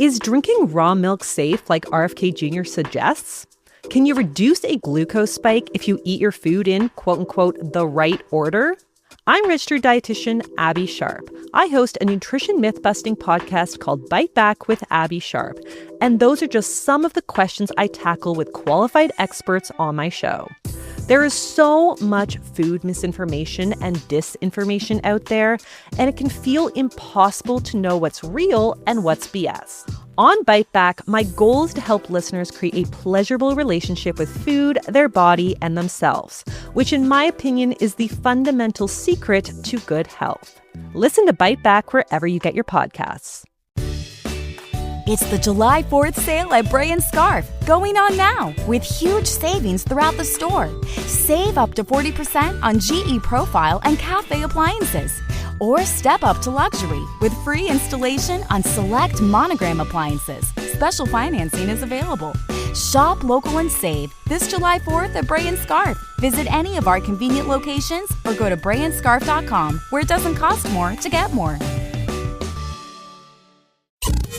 Is drinking raw milk safe like RFK Jr. suggests? Can you reduce a glucose spike if you eat your food in, quote-unquote, the right order? I'm registered dietitian Abby Sharp. I host a nutrition myth-busting podcast called Bite Back with Abby Sharp. And those are just some of the questions I tackle with qualified experts on my show. There is so much food misinformation and disinformation out there, and it can feel impossible to know what's real and what's BS. On Bite Back, my goal is to help listeners create a pleasurable relationship with food, their body, and themselves, which in my opinion is the fundamental secret to good health. Listen to Bite Back wherever you get your podcasts. It's the July 4th sale at Bray & Scarf, going on now with huge savings throughout the store. Save up to 40% on GE Profile and Cafe appliances. Or step up to luxury with free installation on select Monogram appliances. Special financing is available. Shop local and save this July 4th at Bray & Scarf. Visit any of our convenient locations or go to brayandscarf.com, where it doesn't cost more to get more.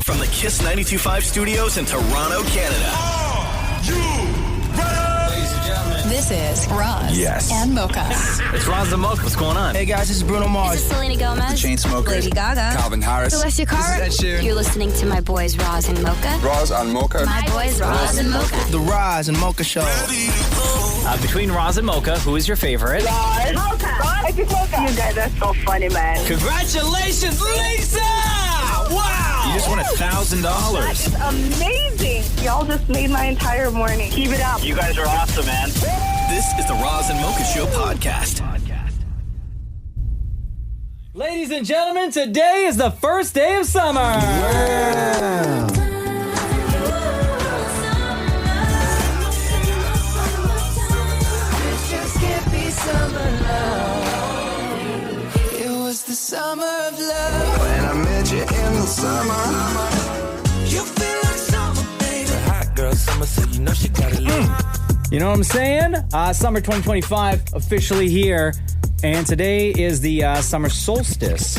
From the Kiss 92.5 studios in Toronto, Canada. Ladies and gentlemen, this is Roz and Mocha. It's Roz and Mocha. What's going on? Hey guys, this is Bruno Mars. This is Selena Gomez. The Chainsmokers. Lady Gaga. Calvin Harris. Celestia Cara. This is Ed Sheeran. You're listening to my boys Roz and Mocha. Roz and Mocha. My boys Roz and Mocha. The Roz and Mocha Show. Between Roz and Mocha, who is your favorite? Roz. Mocha. I think Mocha. You guys are so funny, man. Congratulations, Lisa! Wow! You just won $1,000. That is amazing. Y'all just made my entire morning. Keep it up. You guys are awesome, man. This is the Roz and Mocha Show podcast. Ladies and gentlemen, today is the first day of summer. Wow. It was the summer of love. When I met you in the summer. You feel like summer, baby. The hot girl summer, so you know she gotta leave. You know what I'm saying? Summer 2025 officially here. And today is the summer solstice.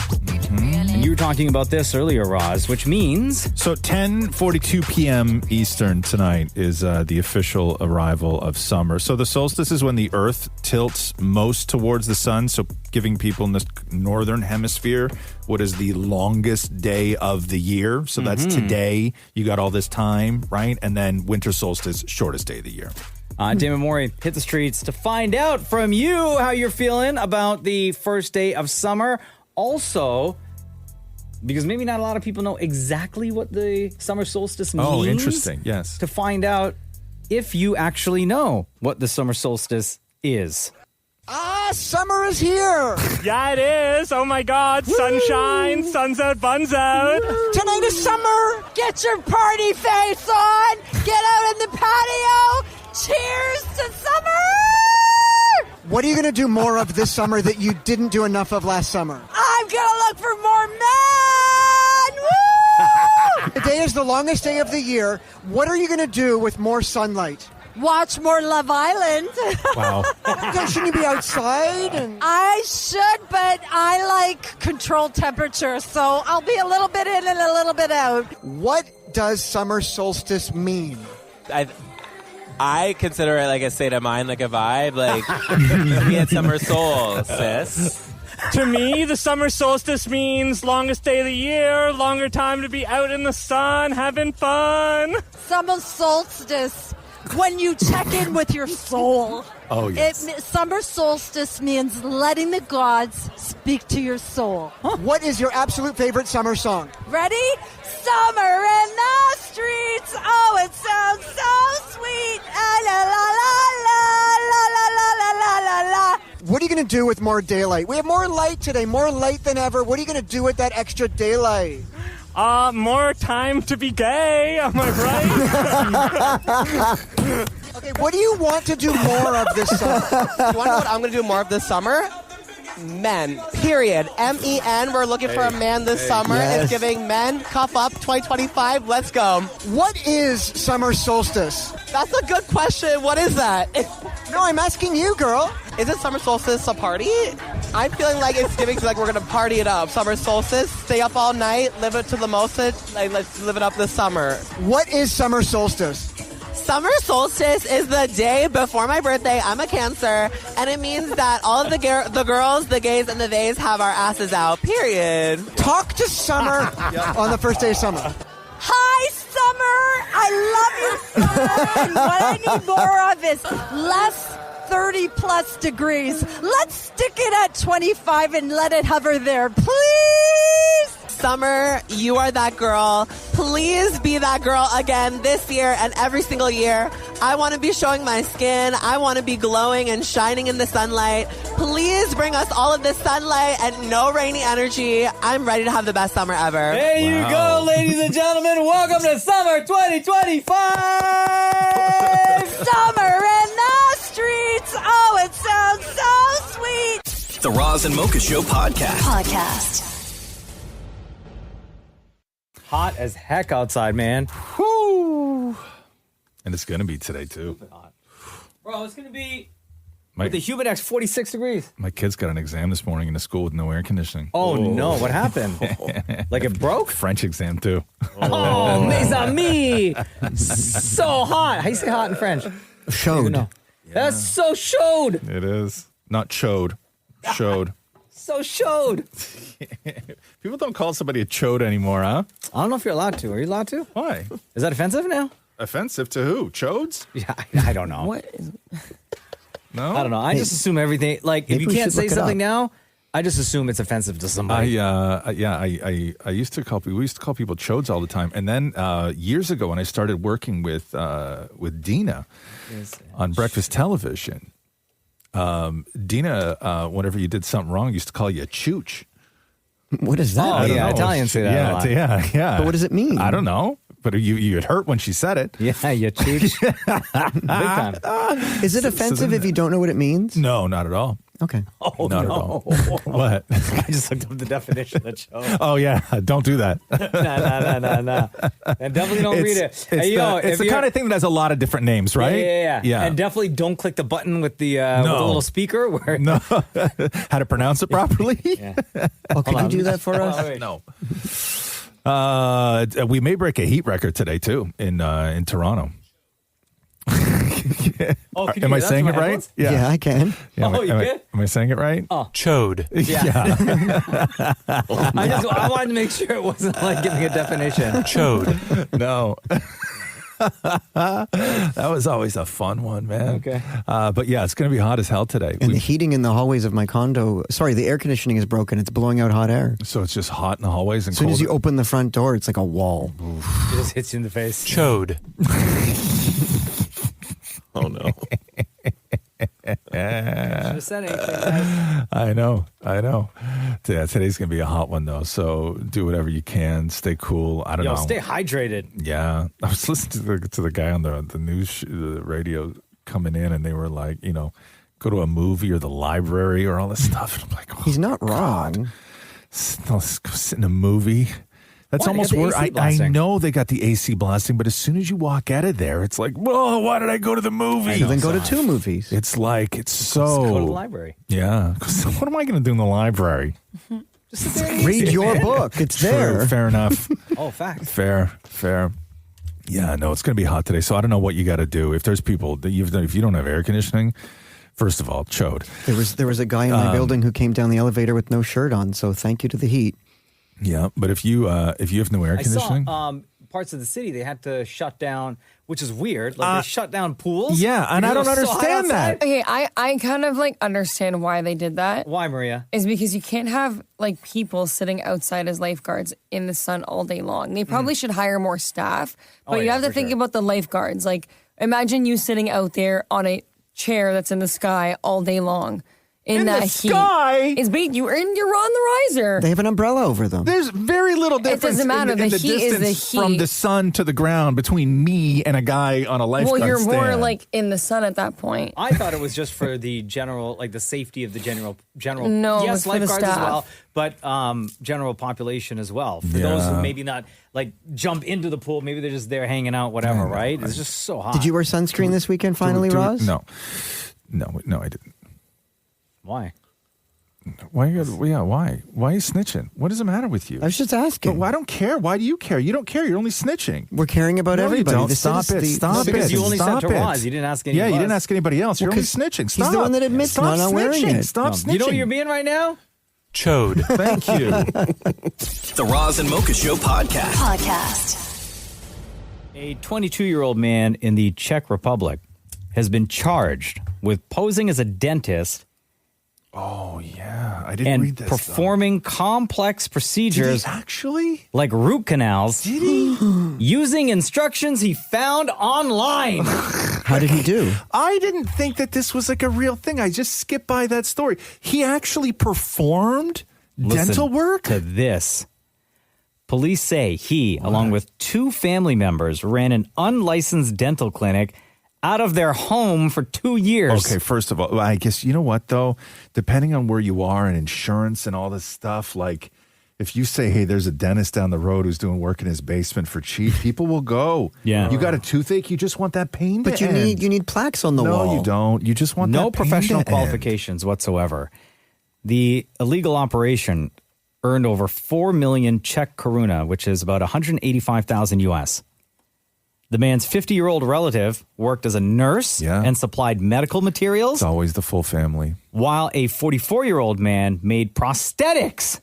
And you were talking about this earlier, Roz, which means... So 10:42 p.m. Eastern tonight is the official arrival of summer. So the solstice is when the Earth tilts most towards the sun, so giving people in the northern hemisphere what is the longest day of the year. So that's today. You got all this time, right? And then winter solstice, shortest day of the year. Damnit Maurie hit the streets to find out from you how you're feeling about the first day of summer. Also, because maybe not a lot of people know exactly what the summer solstice means. Oh, interesting. Yes. To find out if you actually know what the summer solstice is. Summer is here. Yeah, it is. Oh my God. Sunshine, sun's out, bun's out. Tonight is summer. Get your party face on. Get out in the patio. Cheers to summer! What are you going to do more of this summer that you didn't do enough of last summer? I'm going to look for more men! Woo! Today is the longest day of the year. What are you going to do with more sunlight? Watch more Love Island. Wow. Shouldn't you be outside? I should, but I like controlled temperature, so I'll be a little bit in and a little bit out. What does summer solstice mean? I consider it like a state of mind, like a vibe, like to me it's summer solstice. To me, the summer solstice means longest day of the year, longer time to be out in the sun, having fun. Summer solstice, when you check in with your soul. Oh, yes. Summer solstice means letting the gods speak to your soul. What is your absolute favorite summer song? Ready? Summer in the streets. Oh, it sounds so sweet. La la la la la la la la la la. What are you going to do with more daylight? We have more light today, more light than ever. What are you going to do with that extra daylight? More time to be gay. Am I right? Okay, what do you want to do more of this summer? You want to know what I'm going to do more of this summer? Men. Period. MEN. We're looking for a man this summer. Yes. It's giving men. Cuff up 2025. Let's go. What is summer solstice? That's a good question. What is that? No, I'm asking you, girl. Is it summer solstice a party? I'm feeling like it's giving to like we're gonna party it up. Summer solstice, stay up all night, live it to the most. Like let's live it up this summer. What is summer solstice? Summer solstice is the day before my birthday. I'm a Cancer, and it means that all of the girls, the gays, and the theys have our asses out. Period. Talk to Summer on the first day of summer. Hi, Summer. I love you, Summer. And what I need more of is less 30 plus degrees. Let's stick it at 25 and let it hover there, please. Summer, you are that girl. Please be that girl again this year and every single year. I want to be showing my skin. I want to be glowing and shining in the sunlight. Please bring us all of this sunlight and no rainy energy. I'm ready to have the best summer ever. There you go, ladies and gentlemen. Welcome to Summer 2025. Summer in the streets. Oh, it sounds so sweet. The Roz and Mocha Show podcast. Hot as heck outside, man. Whew. And it's going to be today, too. Bro, it's going to be with the Humidex 46 degrees. My kid's got an exam this morning in the school with no air conditioning. Oh, no. What happened? Like it broke? French exam, too. Oh, mes amis. So hot. How you say hot in French? Chaude. Yeah. That's so chaude. It is. Not chode. Chode. So chaude. People don't call somebody a chode anymore, huh? I don't know if you're allowed to. Are you allowed to? Why? Is that offensive now? Offensive to who? Chodes? Yeah, I don't know. What is... No? I don't know. I just assume everything. Like, if you can't say something now, I just assume it's offensive to somebody. I used to call people, we used to call people chodes all the time. And then years ago when I started working with Dina on breakfast television, Dina, whenever you did something wrong, used to call you a chooch. What is that? Oh, yeah, Italians say that a lot. Yeah. But what does it mean? I don't know. But you had hurt when she said it. Yeah, you chooch. Big time. Is it offensive if you don't know what it means? No, not at all. Okay. Oh, Not no. at all. What? I just looked up the definition of chode. Oh, yeah. Don't do that. Nah. And definitely don't read it. It's the kind of thing that has a lot of different names, right? Yeah. And definitely don't click the button with the, with the little speaker. Where No. How to pronounce it properly? Yeah. Oh, can you do that for us? No. We may break a heat record today, too, in Toronto. Oh, can you am do I that saying to it my right? headphones? Yeah, I can. Yeah, Oh, you good? Am I saying it right? Oh. Chode. Yeah. I wanted to make sure it wasn't like giving a definition. Chode. No. That was always a fun one, man. Okay. But yeah, it's going to be hot as hell today. And the heating in the hallways of my condo, the air conditioning is broken. It's blowing out hot air. So it's just hot in the hallways and As soon cold. as you open the front door, it's like a wall. It just hits you in the face. Chode. Oh, no. Just said anything, guys. I know. Yeah, today's going to be a hot one, though. So do whatever you can. Stay cool. I don't know. Stay hydrated. Yeah. I was listening to the guy on the news, the radio coming in, and they were like, go to a movie or the library or all this stuff. And I'm like, He's not wrong. Let's go sit in a movie. That's Why? almost They got where the AC I blasting. know they got the AC blasting, but as soon as you walk out of there, it's like, whoa, why did I go to the movie? Then go to 2 movies. It's like, it's so. Just go to the library. Yeah. 'Cause what am I going to do in the library? Just sit there and Read eat, your man. book. It's True, there. fair enough. Oh, facts. Fair. Yeah, no, it's going to be hot today. So I don't know what you got to do. If there's people that if you don't have air conditioning, first of all, chode. There was a guy in my building who came down the elevator with no shirt on. So thank you to the heat. Yeah, but if you have no air conditioning, I saw parts of the city they had to shut down, which is weird. Like they shut down pools. yeah, and I don't because it was so hot understand that. outside. Okay, I kind of understand why they did that. Why, Maria? Is because you can't have people sitting outside as lifeguards in the sun all day long. They probably should hire more staff, but you yeah, have to for think sure. about the lifeguards. Imagine you sitting out there on a chair that's in the sky all day long. In that the heat. sky? You're on the riser. They have an umbrella over them. There's very little difference. doesn't matter. In The the heat is the distance heat. from the sun to the ground between me and a guy on a lifeguard Well, you're stand. more in the sun at that point. I thought it was just for the general, the safety of the general. No, it yes, was for the lifeguards as staff. well, but general population as well. For those who maybe not jump into the pool, maybe they're just there hanging out, whatever. Right? It's just so hot. Did you wear sunscreen this weekend finally, Roz? No, I didn't. Why? Why? Why? Why are you snitching? What does it matter with you? I was just asking. But I don't care. Why do you care? You don't care. You're only snitching. We're caring about everybody. You don't. Stop it. Stop it. Because you only Stop said to it. Roz. You didn't ask anybody Yeah, you else. didn't ask anybody else. You're only snitching. Stop. He's the one that admits Stop not wearing snitching. it. Stop snitching. You know what you're being right now? Chode. Thank you. The Roz and Mocha Show podcast. A 22-year-old man in the Czech Republic has been charged with posing as a dentist. Oh, yeah. I didn't read this. Performing complex procedures. Did he actually? Like root canals. Did he? Using instructions he found online. How did he do? I didn't think that this was like a real thing. I just skipped by that story. He actually performed dental work? To this. Police say he, along with 2 family members, ran an unlicensed dental clinic out of their home for 2 years. Okay, first of all, I guess, you know what, though? Depending on where you are and insurance and all this stuff, like, if you say, hey, there's a dentist down the road who's doing work in his basement for cheap, people will go. Yeah. You got a toothache, you just want that pain But to you end. need plaques on the wall. No, you don't. You just want No that pain professional to end. qualifications whatsoever. The illegal operation earned over 4 million Czech koruna, which is about 185,000 US. The man's 50-year-old relative worked as a nurse and supplied medical materials. It's always the full family. While a 44-year-old man made prosthetics.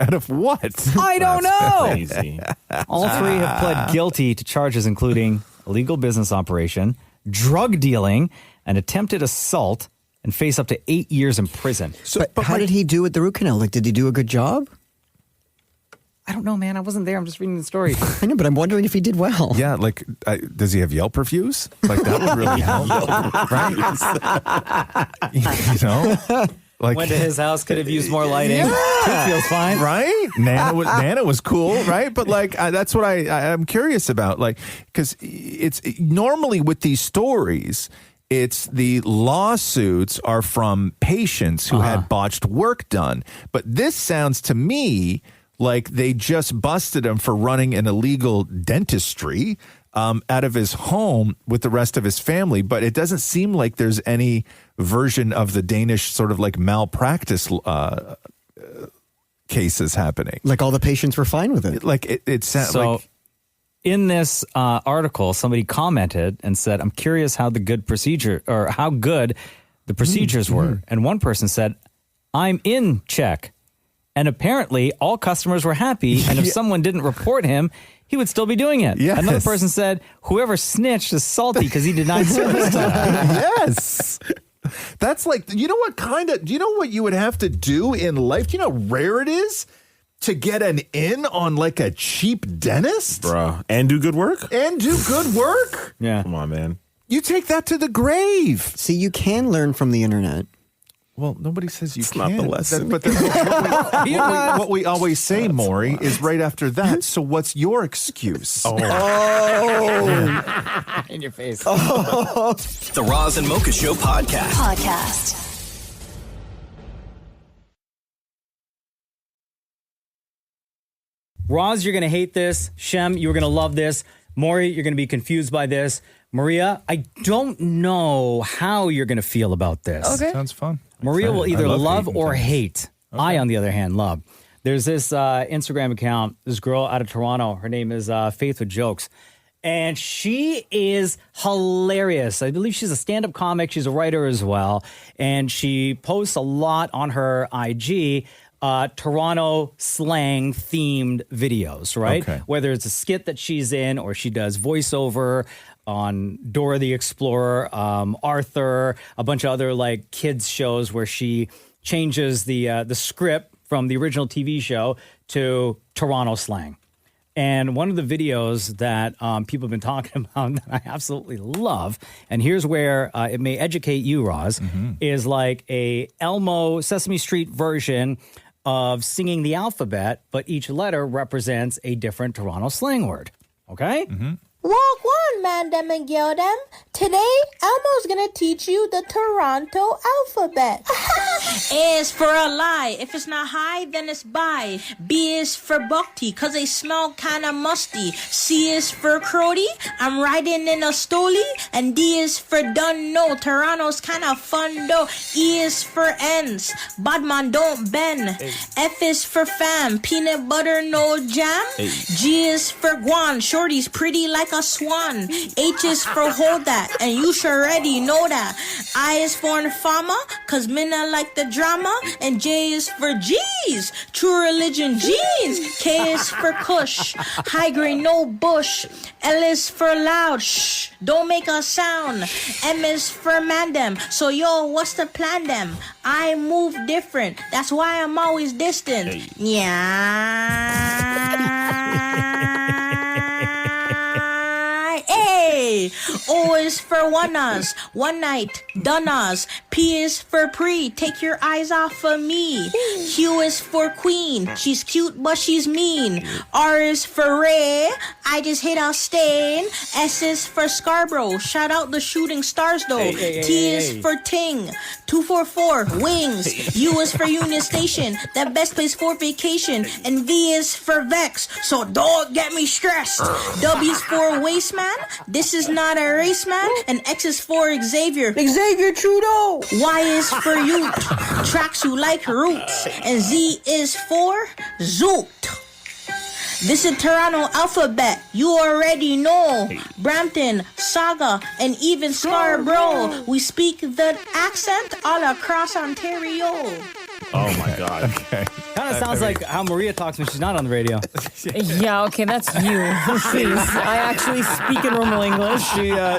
Out of what? I don't know. Crazy. All 3 have pled guilty to charges including illegal business operation, drug dealing, and attempted assault, and face up to 8 years in prison. But how did he do with the root canal? Like, did he do a good job? I don't know, man. I wasn't there. I'm just reading the story. I know, but I'm wondering if he did well. Yeah, like, does he have Yelp reviews? Like, that would really help, right? You know? Like, Went to his house, could have used more lighting. It feels fine. Right? Nana was cool, right? But like, that's what I'm curious about. Like, because it's normally with these stories, it's the lawsuits are from patients who had botched work done. But this sounds to me like they just busted him for running an illegal dentistry out of his home with the rest of his family. But it doesn't seem like there's any version of the Danish sort of like malpractice cases happening. Like all the patients were fine with it. Like it sounds So, like. in this article, somebody commented and said, I'm curious how good the procedures were. And one person said, I'm in Czech. And apparently all customers were happy. And if someone didn't report him, he would still be doing it. Yes. Another person said, whoever snitched is salty because he denied service to them. Yes. That's like, do you know what you would have to do in life? Do you know how rare it is to get an in on like a cheap dentist? Bruh. And do good work? Yeah. Come on, man. You take that to the grave. See, you can learn from the internet. Well, nobody says you It's can't. not the lesson. But what we always say, Maury, is right after that. So what's your excuse? In your face. The Roz and Mocha Show podcast. Roz, you're going to hate this. Shem, you're going to love this. Maury, you're going to be confused by this. Maria, I don't know how you're going to feel about this. Okay. Sounds fun. Maria will either love or things. hate. Okay. I, on the other hand, love. There's this Instagram account, this girl out of Toronto. Her name is Faith with Jokes. And she is hilarious. I believe she's a stand-up comic. She's a writer as well. And she posts a lot on her IG Toronto slang themed videos, right? Okay. Whether it's a skit that she's in or she does voiceover on Dora the Explorer, Arthur, a bunch of other like kids shows where she changes the script from the original TV show to Toronto slang. And one of the videos that people have been talking about that I absolutely love, and here's where it may educate you, Roz, is like a Elmo Sesame Street version of singing the alphabet, but each letter represents a different Toronto slang word. Okay? Walk one, man them and girl them. Today, Elmo's gonna teach you the Toronto alphabet. A is for a lie. If it's not high, then it's by. B is for Bhakti, cause they smell kinda musty. C is for Crody, I'm riding in a stoley. And D is for done no, Toronto's kinda fun though. E is for ends, Badman don't bend. F is for fam, peanut butter no jam. G is for Guan, shorty's pretty like a swan. H is for hold that, and you should already know that. I is for Fama, cause Minna like the drama. And J is for G's, true religion jeans. K is for Kush, high grade no bush. L is for loud, shh, don't make a sound. M is for mandem, so yo, what's the plan them? I move different, that's why I'm always distant. Hey, O is for oneas, one night, doneas. P is for pre, take your eyes off of me. Q is for queen, she's cute but she's mean. R is for Ray, I just hit a stain. S is for Scarborough, shout out the shooting stars though. T is for Ting, 244 wings. U is for Union Station, that best place for vacation. And V is for Vex, so don't get me stressed. W is for Wasteman, this is not a race man. And X is for Xavier, Xavier Trudeau. Y is for youth, tracks you like roots. And Z is for Zoot. This is Toronto alphabet, you already know. Brampton, Saga, and even Scarborough. We speak the accent all across Ontario. Oh my God. Okay. Kind of sounds like how Maria talks when she's not on the radio. Yeah, okay, that's you. Jeez, I actually speak in normal English.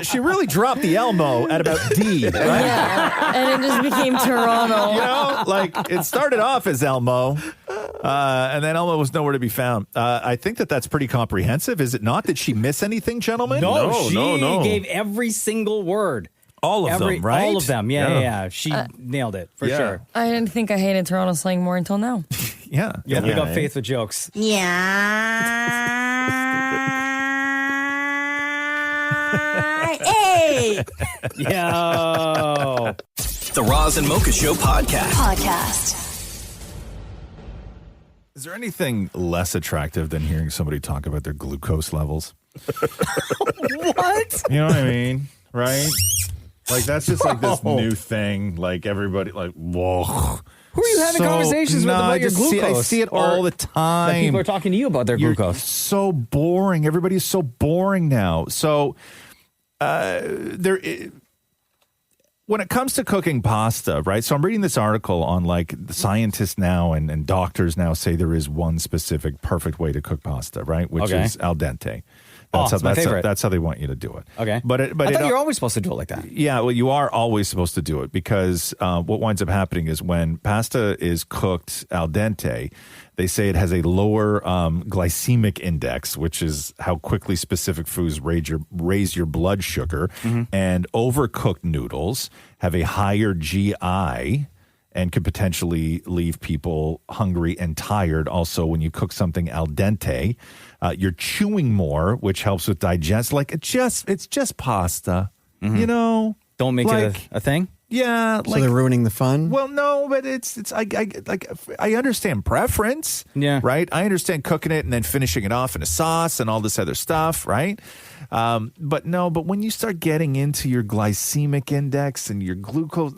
She really dropped the Elmo at about D, right? Yeah, and it just became Toronto. You know, like it started off as Elmo, and then Elmo was nowhere to be found. I think that's pretty comprehensive, is it not? Did she miss anything, gentlemen? No, she gave every single word. All of them, right? All of them, yeah. She nailed it, for sure. I didn't think I hated Toronto slang more until now. Yeah, we got faith with jokes. Hey! Yo! The Roz and Mocha Show podcast. Is there anything less attractive than hearing somebody talk about their glucose levels? What? You know what I mean? Right? Like, that's just like this new thing. Like, everybody, like, whoa. Who are you having conversations with about your glucose? I see it all the time. That people are talking to you about their glucose. So boring. Everybody is so boring now. So, when it comes to cooking pasta, right? So I'm reading this article on like the scientists now and doctors now say there is one specific perfect way to cook pasta, right? Which is al dente. That's my favorite. That's how they want you to do it. Okay. But I thought you're always supposed to do it like that. Yeah, well, you are always supposed to do it because what winds up happening is when pasta is cooked al dente, they say it has a lower glycemic index, which is how quickly specific foods raise your blood sugar. Mm-hmm. And overcooked noodles have a higher GI and could potentially leave people hungry and tired. Also, when you cook something al dente, you're chewing more, which helps with digest. Like it's just pasta, you know. Don't make it a thing. Yeah, so they're ruining the fun. Well, no, but I understand preference. Yeah, right. I understand cooking it and then finishing it off in a sauce and all this other stuff, right? But when you start getting into your glycemic index and your glucose,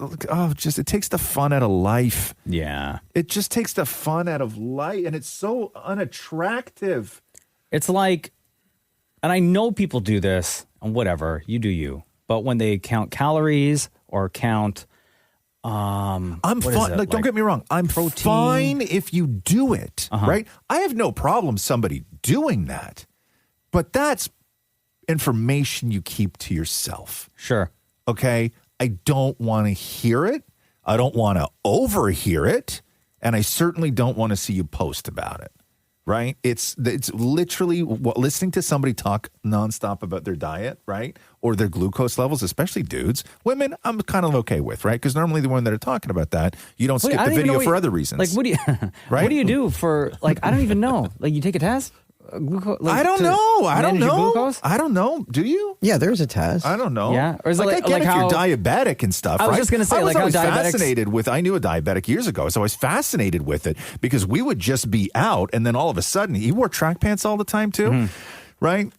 it takes the fun out of life. Yeah, it just takes the fun out of life, and it's so unattractive. It's like, and I know people do this, and whatever, you do you. But when they count calories or count, I'm fine. Like, don't get me wrong. I'm fine if you do it, right? I have no problem somebody doing that, but that's information you keep to yourself. Sure. Okay. I don't want to hear it. I don't want to overhear it, and I certainly don't want to see you post about it. Right? It's literally listening to somebody talk nonstop about their diet, right? Or their glucose levels, especially dudes. Women, I'm kind of okay with, right? Because normally the one that are talking about that, you don't skip the video for other reasons. Like, what do you, right? What do you do for, like, I don't even know. Like, you take a test? I don't know. I don't know. I don't know. Do you? Yeah, there's a test. I don't know. Yeah, or is it I get if you're diabetic and stuff. I was right? just gonna say, I was like, how always diabetics- fascinated with. I knew a diabetic years ago, so I was fascinated with it because we would just be out, and then all of a sudden, he wore track pants all the time too, right?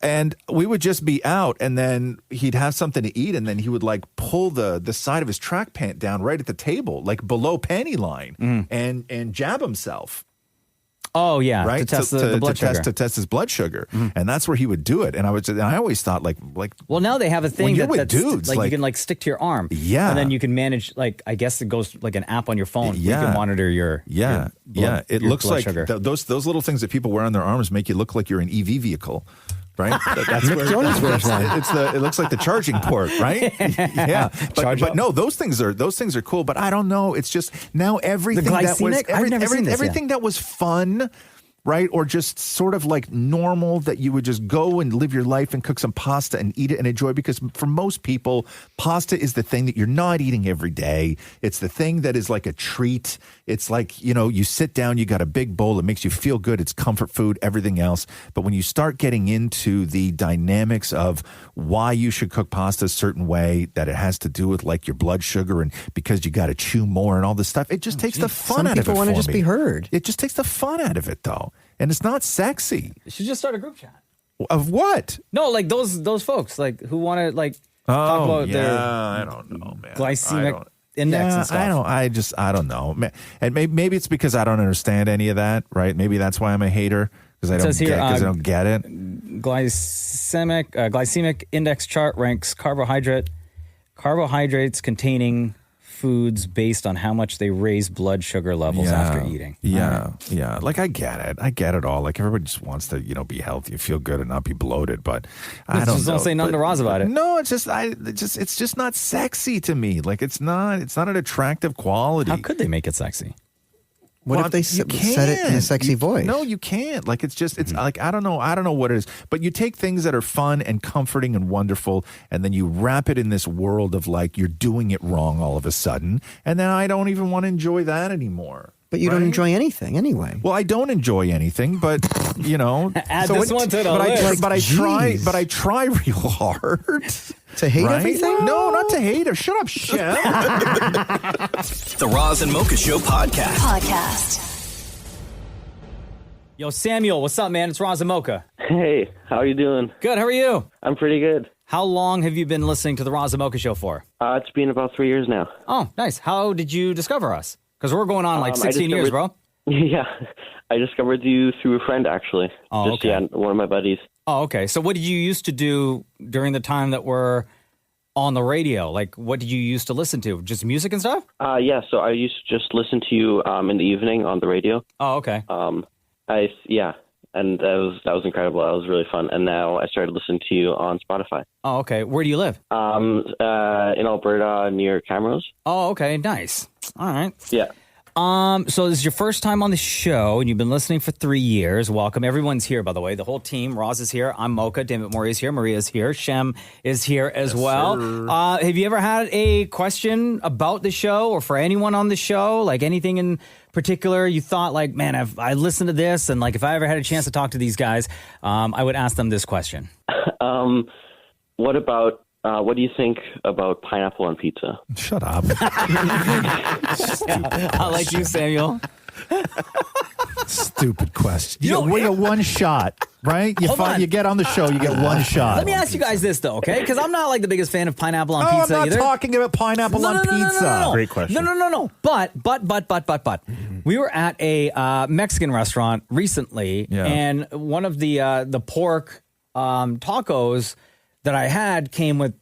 And we would just be out, and then he'd have something to eat, and then he would like pull the side of his track pant down right at the table, like below panty line, and jab himself. Oh yeah, right. to test the blood sugar. To test his blood sugar, and that's where he would do it. And I always thought like. Well, now they have a thing when you're that, with that's dudes, like you can like stick to your arm. Yeah. And then you can manage, like, I guess it goes like an app on your phone. Yeah. You can monitor your Yeah, blood, It your looks blood like sugar. those little things that people wear on their arms make you look like you're an EV vehicle. Right, that's Mick Jonas wears one. it looks like the charging port, right? Yeah, but no, those things are cool. But I don't know. It's just now everything that was I've never seen this everything that was fun. Right? Or just sort of like normal that you would just go and live your life and cook some pasta and eat it and enjoy, because for most people, pasta is the thing that you're not eating every day. It's the thing that is like a treat. It's like, you sit down, you got a big bowl, it makes you feel good. It's comfort food, everything else. But when you start getting into the dynamics of why you should cook pasta a certain way, that it has to do with like your blood sugar and because you got to chew more and all this stuff, it just takes the fun out of it. Some people want to just be heard. It just takes the fun out of it, though. And it's not sexy. You should just start a group chat. Of what? No, like those folks, like who want to like talk about their I don't know, man. glycemic index and stuff. I don't know. And maybe it's because I don't understand any of that, right? Maybe that's why I'm a hater, because I don't get it. Glycemic index chart ranks carbohydrates containing foods based on how much they raise blood sugar levels after eating. Yeah. Like I get it all. Like everybody just wants to, be healthy, feel good, and not be bloated. But I don't know. Don't say nothing to Roz about it. No, it's just not sexy to me. Like it's not an attractive quality. How could they make it sexy? What if they said it in a sexy voice? No, you can't. Like it's like I don't know what it is. But you take things that are fun and comforting and wonderful, and then you wrap it in this world of like you're doing it wrong all of a sudden, and then I don't even want to enjoy that anymore. But you don't enjoy anything anyway. Well, I don't enjoy anything, but add this one to the list. But I try real hard. To hate everything? No, not to hate her. Shut up, Shem. The Roz and Mocha Show podcast. Yo, Samuel, what's up, man? It's Roz and Mocha. Hey, how are you doing? Good, how are you? I'm pretty good. How long have you been listening to the Roz and Mocha Show for? It's been about 3 years now. Oh, nice. How did you discover us? Because we're going on like 16 years, bro. Yeah, I discovered you through a friend, actually. Oh, okay. Yeah, one of my buddies. Oh, okay. So what did you used to do during the time that we're on the radio? Like, what did you used to listen to? Just music and stuff? Yeah, so I used to just listen to you in the evening on the radio. Oh, okay. And that was incredible. That was really fun. And now I started listening to you on Spotify. Oh, okay. Where do you live? In Alberta, near Camrose. Oh, okay. Nice. All right. Yeah. So this is your first time on the show, and you've been listening for 3 years. Welcome. Everyone's here, by the way. The whole team. Roz is here. I'm Mocha. Damnit Maurie is here. Maria's here. Shem is here as well. Have you ever had a question about the show or for anyone on the show? Like anything in particular you thought like, man, I listened to this, and like if I ever had a chance to talk to these guys, I would ask them this question. What do you think about pineapple on pizza? Shut up. I like you, Samuel. Stupid question. We get one shot, right? You get on the show, you get one shot. Let me ask you guys this, though, okay? Because I'm not like the biggest fan of pineapple on I'm pizza not either. talking about pineapple on pizza. No. Great question. No. But. We were at a Mexican restaurant recently, and one of the pork tacos that I had came with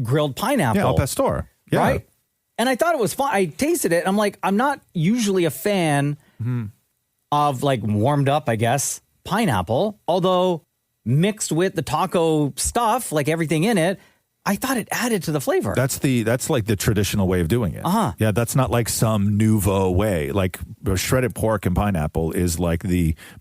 grilled pineapple. Yeah, al pastor. Yeah. Right? And I thought it was fun. I tasted it. And I'm like, I'm not usually a fan of like warmed up, I guess, pineapple. Although mixed with the taco stuff, like everything in it, I thought it added to the flavor. That's like the traditional way of doing it. Uh-huh. Yeah, that's not like some nouveau way. Like shredded pork and pineapple is like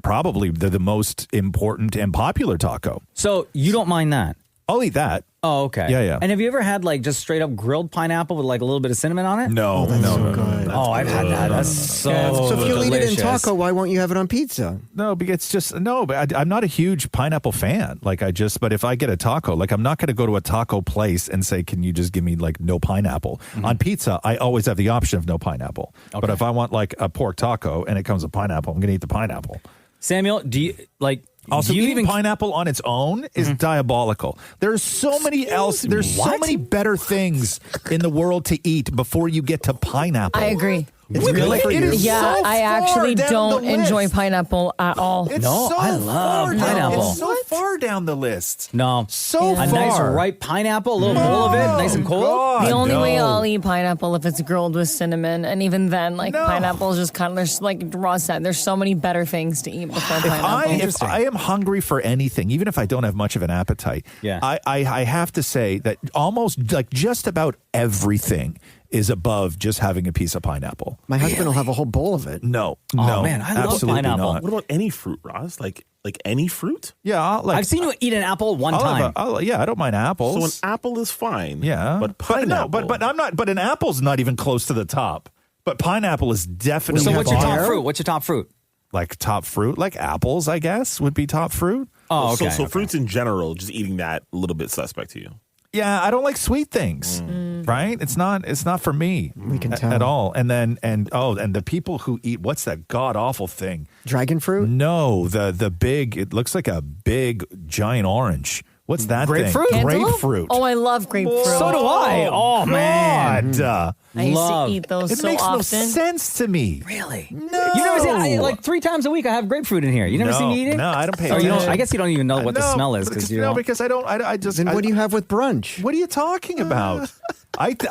probably the most important and popular taco. So you don't mind that? I'll eat that. Oh, okay. Yeah. And have you ever had like just straight up grilled pineapple with like a little bit of cinnamon on it? No, good. Oh, I've had that. That's so So if you'll eat it in delicious. taco, why won't you have it on pizza? No, because it's just but I'm not a huge pineapple fan. But if I get a taco, like I'm not going to go to a taco place and say, "Can you just give me like no pineapple?" On pizza, I always have the option of no pineapple. But if I want like a pork taco and it comes with pineapple, I'm going to eat the pineapple. Samuel, do you like? Also, do you eating pineapple on its own is diabolical. There's so many so many better things in the world to eat before you get to pineapple. I agree. It's really? It is Yeah, so I actually far down don't the list. enjoy pineapple at all. It's so I love far pineapple. Down, it's so far down the list. No. So A far. nice ripe pineapple, a little bowl of it, nice and cold. God, The only way no. I'll eat pineapple if it's grilled with cinnamon, and even then, like pineapple is just kind of there's like Ross said, there's so many better things to eat before pineapple. If I am hungry for anything, even if I don't have much of an appetite, I have to say that almost like just about everything is above just having a piece of pineapple. My husband will have a whole bowl of it. No, man, I love absolutely pineapple. not. What about any fruit, Ross? Like any fruit? Yeah, I've seen you eat an apple one time. I don't mind apples. So an apple is fine. Yeah, but pineapple. But I'm not. But an apple's not even close to the top. But pineapple is definitely. So what's your top fire. fruit? What's your top fruit? Like top fruit, like apples, I guess would be top fruit. Oh, okay. So fruits in general, just eating that a little bit suspect to you. Yeah, I don't like sweet things. Right? It's not for me. We can tell. At all. And then and the people who eat what's that god awful thing? Dragon fruit? No, the big. It looks like a big giant orange. What's that Grapefruit? thing? Cantaloupe? Grapefruit. Oh, I love grapefruit. So do I. Oh man, I used to eat those It so makes often. no sense to me. Really? No. You never see like 3 times a week I have grapefruit in here. You never see me eating? No, I don't pay Or you attention. I guess you don't even know what the No, smell is because you no, don't. because I don't. I just. Then what do you have with brunch? What are you talking about?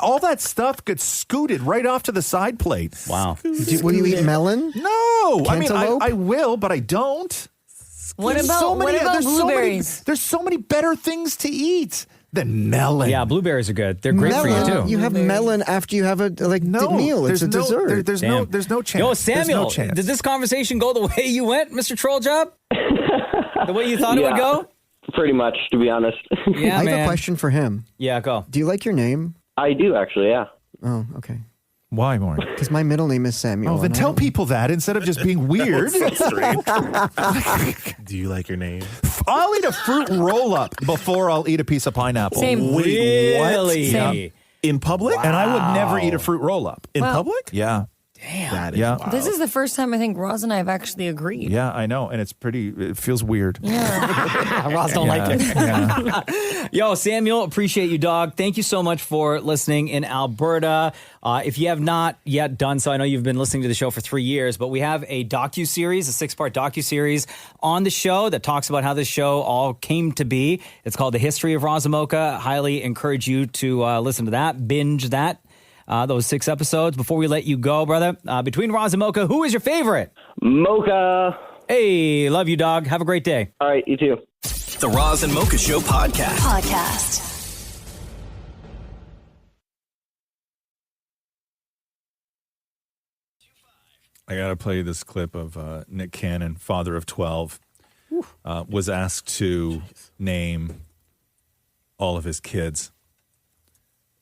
All that stuff gets scooted right off to the side plate. Wow. Will you eat melon? No, I mean Cantaloupe? I will, but I don't. What There's about so many- what about there's so many- blueberries? There's so many better things to eat than melon. Yeah, blueberries are good. They're great melon, for you too. You have melon after you have a meal. It's a dessert. There's Damn. no chance. Yo, There's Samuel, no chance. did this conversation go the way you went, Mr. Troll Job? The way you thought it would go? Pretty much, to be honest. Yeah, I have man. a question for him. Yeah, go. Do you like your name? I do, actually, yeah. Oh, okay. Why, Maury? Because my middle name is Samuel. Oh, then and I tell don't- people that instead of just being weird. That's so strange. Do you like your name? I'll eat a fruit roll up before I'll eat a piece of pineapple. Same. Wait, Really? what? Same. In public? And I would never eat a fruit roll up. In Well- public? Yeah. Damn. That is Yeah. wild. This is the first time I think Roz and I have actually agreed. Yeah, I know. And it feels weird. Yeah. Ross don't like it. Yeah. Yo, Samuel, appreciate you, dog. Thank you so much for listening in Alberta. If you have not yet done so, I know you've been listening to the show for 3 years, but we have a docuseries, a 6-part docuseries on the show that talks about how this show all came to be. It's called The History of Roz and Mocha. Highly encourage you to listen to that, binge that. Those 6 episodes. Before we let you go, brother, between Roz and Mocha, who is your favorite? Mocha. Hey, love you, dog. Have a great day. All right, you too. The Roz and Mocha Show podcast. I got to play you this clip of Nick Cannon, father of 12, was asked to name all of his kids.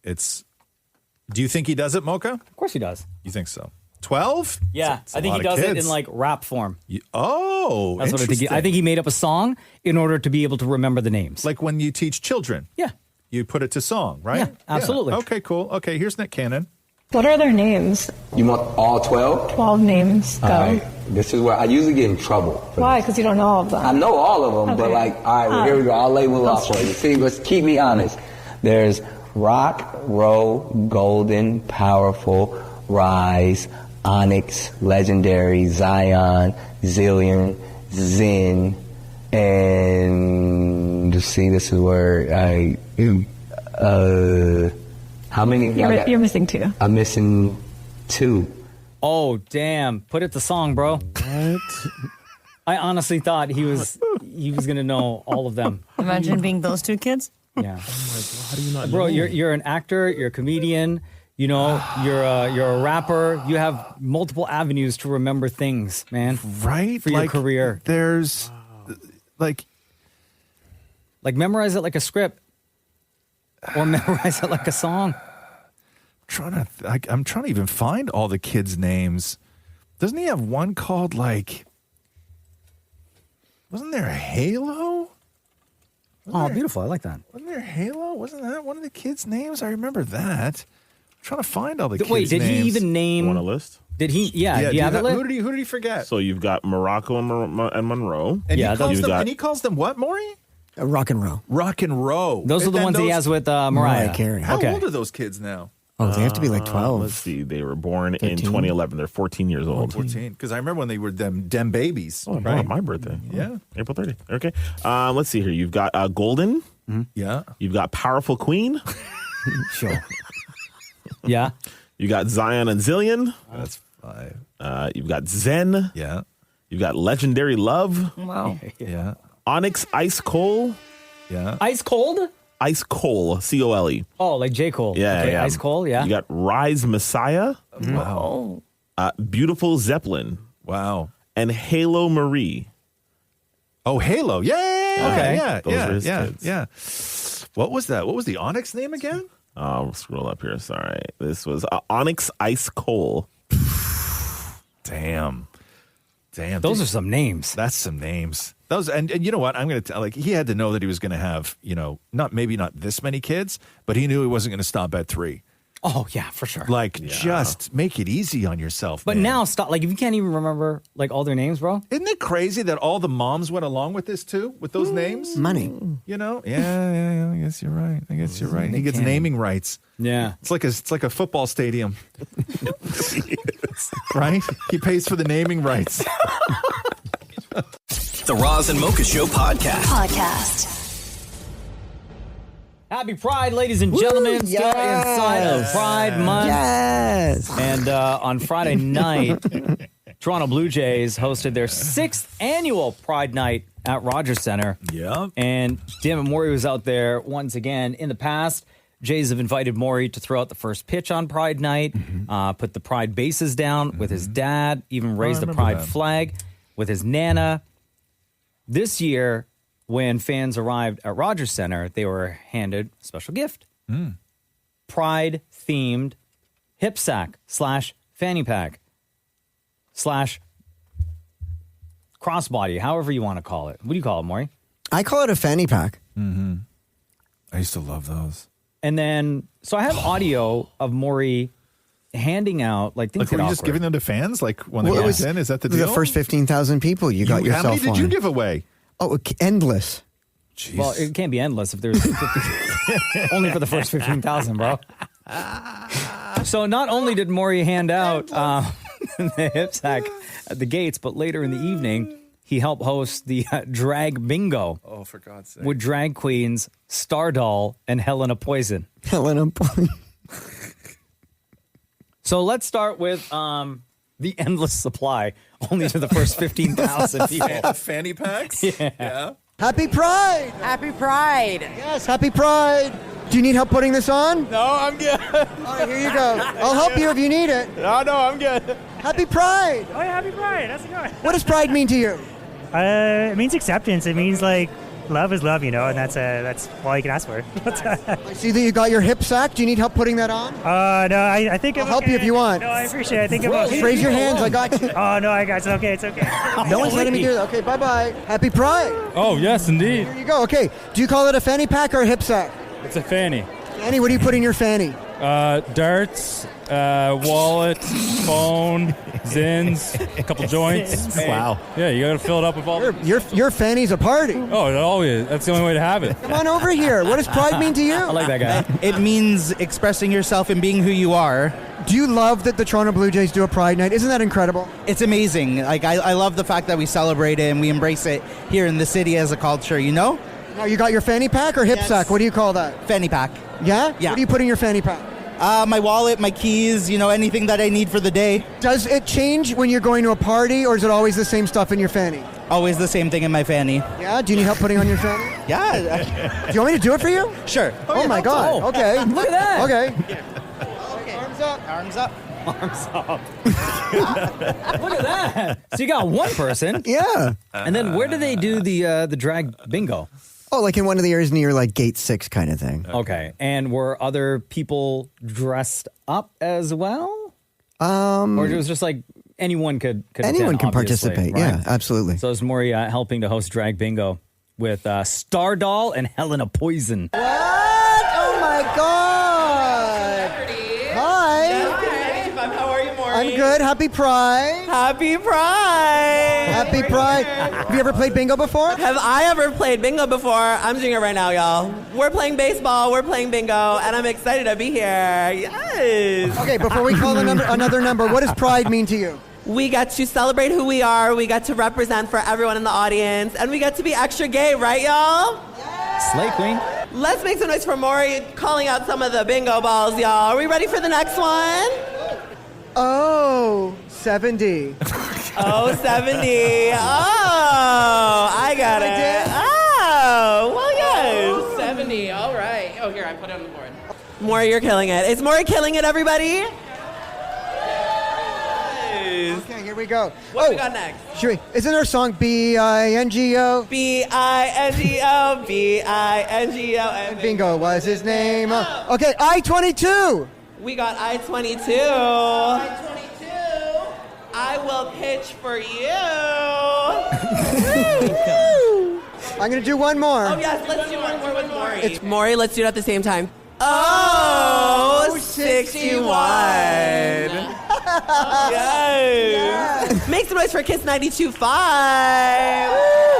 Do you think he does it, Mocha? Of course he does. You think so? 12? Yeah, It's a I think he lot of does it kids. in like rap form. That's what I think. I think he made up a song in order to be able to remember the names. Like when you teach children. Yeah. You put it to song, right? Yeah, absolutely. Okay, cool. Okay, here's Nick Cannon. What are their names? You want all 12? 12 names. Go. All right. This is where I usually get in trouble. Why? Because you don't know all of them. I know all of them, but Okay. like, all right, well, here we go. I'll label off for you. See, let's keep me honest. There's rock, roll, golden, powerful, rise, onyx, legendary, Zion, zillion, zen, and see, this is where how many? You're missing 2. I'm missing 2. Oh, damn. Put it to song, bro. What? I honestly thought he was going to know all of them. Imagine being those 2 kids. Yeah. How do you not Bro, know? you're an actor, you're a comedian, you know, you're a rapper. You have multiple avenues to remember things, man. Right? For your Like, career. There's like memorize it like a script. Or memorize it like a song. I'm trying to even find all the kids' names. Doesn't he have one called like? Wasn't there a Halo? Beautiful! I like that. Wasn't there Halo? Wasn't that one of the kids' names? I remember that. I'm trying to find all the kids' Wait, did names. he even name? Want a list? Did he? Yeah. Do you have it? Who did he forget? So you've got Morocco and Monroe. And he calls them what, Maury? Rock and roll. Rock and roll. Those are the ones he has with Mariah Carey. How old are those kids now? Oh, they have to be like 12. Let's see. They were born 13? in 2011. They're 14 years old. 14. Because I remember when they were them babies. Oh, right? my birthday. Yeah. April 30th. Okay. Let's see here. You've got Golden. Mm-hmm. Yeah. You've got Powerful Queen. Sure. Yeah. You got Zion and Zillion. That's 5. You've got Zen. Yeah. You've got Legendary Love. Wow. Yeah. Onyx Ice Cole. Yeah. Ice Cold? Ice Cole. Cole. Oh, like J. Cole. Yeah, Okay, yeah. Ice Cole, yeah. You got Rise Messiah. Wow. Beautiful Zeppelin. Wow. And Halo Marie. Oh, Halo. Yeah. Okay. Yeah. Those are his kids. Yeah. What was that? What was the Onyx name again? We'll scroll up here. Sorry. This was Onyx Ice Cole. Damn. Those are some names. That's some names. Those and you know what? I'm going to tell. Like he had to know that he was going to have not this many kids, but he knew he wasn't going to stop at 3. Oh yeah, for sure. Just make it easy on yourself. But man. now stop. Like if you can't even remember like all their names, bro. Isn't it crazy that all the moms went along with this too, with those names? Money. Yeah. I guess you're right. He gets naming rights. Yeah. It's like a football stadium. Right? He pays for the naming rights. The Roz and Mocha Show podcast. Happy Pride, ladies and gentlemen. Still inside of Pride Month. Yes. And on Friday night, Toronto Blue Jays hosted their 6th annual Pride Night at Rogers Centre. Yeah. And Damnit Maurie was out there once again. In the past, Jays have invited Maurie to throw out the first pitch on Pride Night, put the Pride bases down with his dad, even raise the Pride flag with his Nana. This year, when fans arrived at Rogers Centre, they were handed a special gift. Pride-themed hip sack / fanny pack / crossbody, however you want to call it. What do you call it, Maury? I call it a fanny pack. Mm-hmm. I used to love those. And then, so I have audio of Maury handing out, like, things were you get just awkward. giving them to fans? Like, when they walked in? Is that the deal? The first 15,000 people you got yourself How many did you one. give away? Oh, endless. Jeez. Well, it can't be endless if there's 50, only for the first 15,000, bro. So not only did Maury hand out the hip sack at the gates, but later in the evening, he helped host the drag bingo. Oh, for God's sake. With drag queens Stardoll and Helena Poison. Helena Poison. So let's start with the endless supply, only to the first 15,000 people. Fanny packs? Yeah. Happy Pride! Happy Pride! Yes, happy Pride! Do you need help putting this on? No, I'm good. All right, here you go. I'll help you if you need it. No, I'm good. Happy Pride! Oh, yeah, happy Pride. How's it going? What does Pride mean to you? It means acceptance. It means, like, love is love, and that's all you can ask for. I see that you got your hip sack. Do you need help putting that on? No, I think I'll help you if you want. No, I appreciate it. I think Just raise your hands. I got you. Oh, no, I got it. It's okay. No one's letting me do that. Okay, bye-bye. Happy Pride. Oh, yes, indeed. Here you go. Okay, do you call it a fanny pack or a hip sack? It's a fanny. Fanny, what do you put in your fanny? Darts, wallet, phone, zins, a couple joints. Wow. Yeah, you got to fill it up with all. Your fanny's a party. Oh, it always. That's the only way to have it. Come on over here. What does Pride mean to you? I like that guy. It means expressing yourself and being who you are. Do you love that the Toronto Blue Jays do a Pride Night? Isn't that incredible? It's amazing. Like I love the fact that we celebrate it and we embrace it here in the city as a culture, Now, you got your fanny pack or hip sack? What do you call that? Fanny pack. Yeah? Yeah. What do you put in your fanny pack? My wallet, my keys, anything that I need for the day. Does it change when you're going to a party, or is it always the same stuff in your fanny? Always the same thing in my fanny. Yeah? Do you need help putting on your fanny? Yeah. Do you want me to do it for you? Sure. Oh, my God. Oh. Okay. Look at that. Okay. Arms up. Arms up. Arms up. Look at that. So you got one person. Yeah. And then where do they do the drag bingo? Oh, like in one of the areas near like Gate 6 kind of thing. Okay. And were other people dressed up as well? Or it was just like anyone could Anyone attend, can obviously, participate. right? Yeah, absolutely. So is Maury helping to host Drag Bingo with Stardoll and Helena Poison. What? Oh my God! Hi. How are you, Maury? I'm good. Happy Pride. Happy Pride. Happy Pride. Have you ever played bingo before? Have I ever played bingo before? I'm doing it right now, y'all. We're playing baseball, we're playing bingo, and I'm excited to be here. Yes. Okay, before we call another number, what does Pride mean to you? We got to celebrate who we are, we got to represent for everyone in the audience, and we got to be extra gay, right, y'all? Slay Queen. Let's make some noise for Maury calling out some of the bingo balls, y'all. Are we ready for the next one? Oh, 70. Oh, 70. Oh, I got it. Oh, well, yes. 70. All right. Oh, here, I put it on the board. Maury, you're killing it. Is Maury killing it, everybody? Okay, here we go. What we got next? Should we? Isn't our song B-I-N-G-O? B-I-N-G-O, B-I-N-G-O. And Bingo was his name. Okay, I-22. We got I-22. I-22. I will pitch for you. I'm going to do one more. Oh, yes, let's do one more with Maury. It's Maury, let's do it at the same time. Oh, 61. Yes. Make some noise for Kiss 92.5.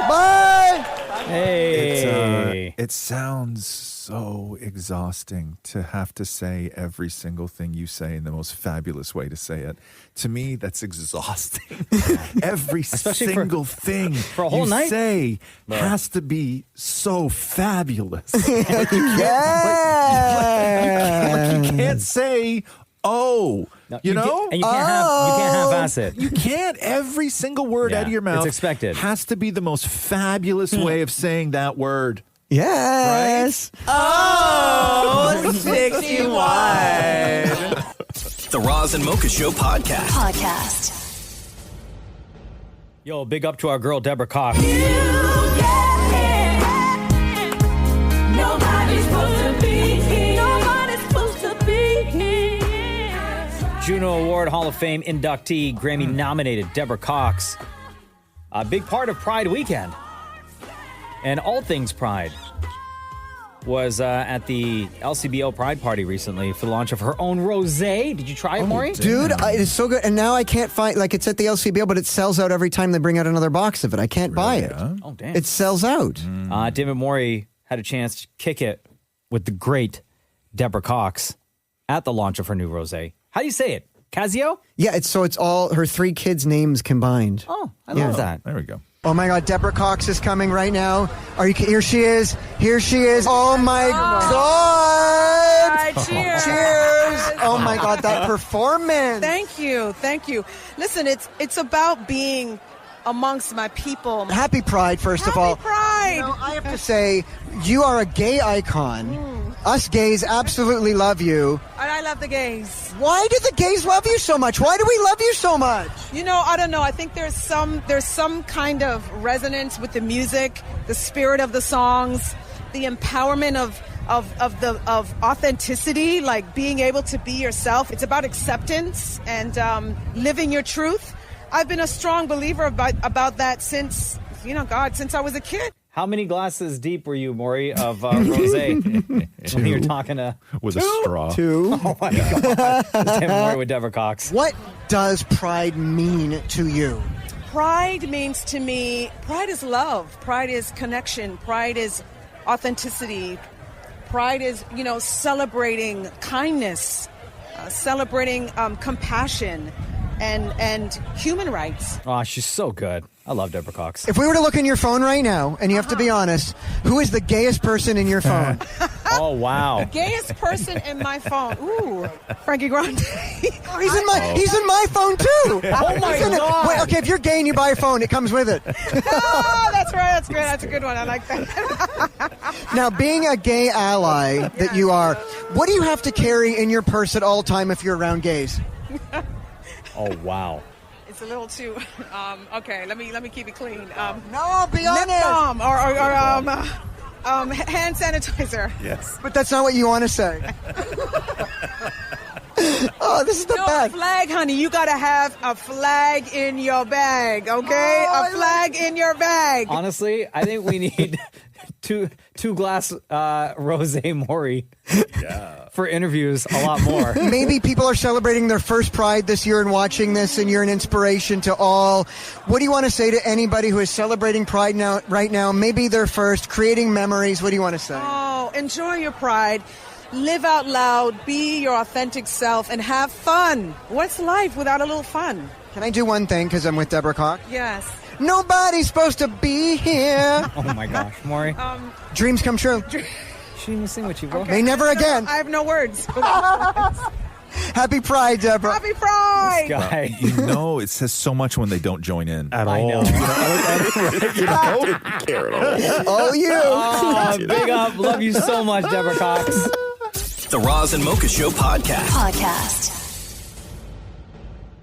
Bye. Hey. It sounds so exhausting to have to say every single thing you say in the most fabulous way to say it. To me, that's exhausting. Every single thing for a whole you night? say has to be so fabulous. Yeah. You can't say, oh. No, you know? And you can't half-ass it. You can't. Every single word out of your mouth it's expected. has to be the most fabulous way of saying that word. Yes. Right? Oh, 61. The Roz and Mocha Show podcast. Yo, big up to our girl, Deborah Cox. Nobody's supposed to be here. Nobody's supposed to be here. Juno Award Hall of Fame inductee, Grammy-nominated Deborah Cox. A big part of Pride Weekend. And all things Pride was at the LCBO Pride Party recently for the launch of her own rosé. Did you try it, Maury? Dude, it's so good. And now I can't find, like, it's at the LCBO, but it sells out every time they bring out another box of it. I can't buy it. Oh, damn. It sells out. Damnit Maurie had a chance to kick it with the great Deborah Cox at the launch of her new rosé. How do you say it? Casio? Yeah, it's all her 3 kids' names combined. Oh, I love that. There we go. Oh my God, Deborah Cox is coming right now. Here she is. Here she is. Oh my God. Right, cheers. Cheers. Oh my God, that performance. Thank you. Thank you. Listen, it's about being amongst my people. Happy Pride, first of all. Happy Pride. You know, I have to say, you are a gay icon. Us gays absolutely love you. And I love the gays. Why do the gays love you so much? Why do we love you so much? You know, I don't know. I think there's some kind of resonance with the music, the spirit of the songs, the empowerment of authenticity, like being able to be yourself. It's about acceptance and living your truth. I've been a strong believer about that since I was a kid. How many glasses deep were you, Maury, of rosé when you were talking to... With a straw. 2. Oh, my God. Damn Maury with Deborah Cox. What does pride mean to you? Pride means to me, pride is love. Pride is connection. Pride is authenticity. Pride is, celebrating kindness, celebrating compassion and human rights. Oh, she's so good. I love Deborah Cox. If we were to look in your phone right now, and you have to be honest, who is the gayest person in your phone? Oh, wow. Gayest person in my phone. Ooh, Frankie Grande. Oh, he's in my phone too. Oh my God. Wait, okay, if you're gay and you buy a phone, it comes with it. Oh, that's right. That's great. That's a good one. I like that. Now, being a gay ally that you are, what do you have to carry in your purse at all time if you're around gays? Oh, wow. It's a little too. Okay, let me keep it clean. No, be honest. Lip balm or Hand sanitizer. Yes. But that's not what you want to say. Oh, this is the best. Flag, honey. You got to have a flag in your bag, okay? A flag in your bag. Honestly, I think we need two glass rosé Maurie for interviews a lot more. Maybe people are celebrating their first Pride this year and watching this, and you're an inspiration to all. What do you want to say to anybody who is celebrating Pride right now? Maybe their first, creating memories. What do you want to say? Oh, enjoy your Pride. Live out loud, be your authentic self, and have fun. What's life without a little fun? Can I do one thing because I'm with Deborah Cox? Yes. Nobody's supposed to be here. Oh my gosh, Maurie. Dreams come true. She didn't even sing with you, bro. May never again. I have no words. Happy Pride, Deborah. Happy Pride. Guy. You know, it says so much when they don't join in. At all. I know. Didn't care at all. Oh, you. Oh, big up. Love you so much, Deborah Cox. The Roz and Mocha Show podcast.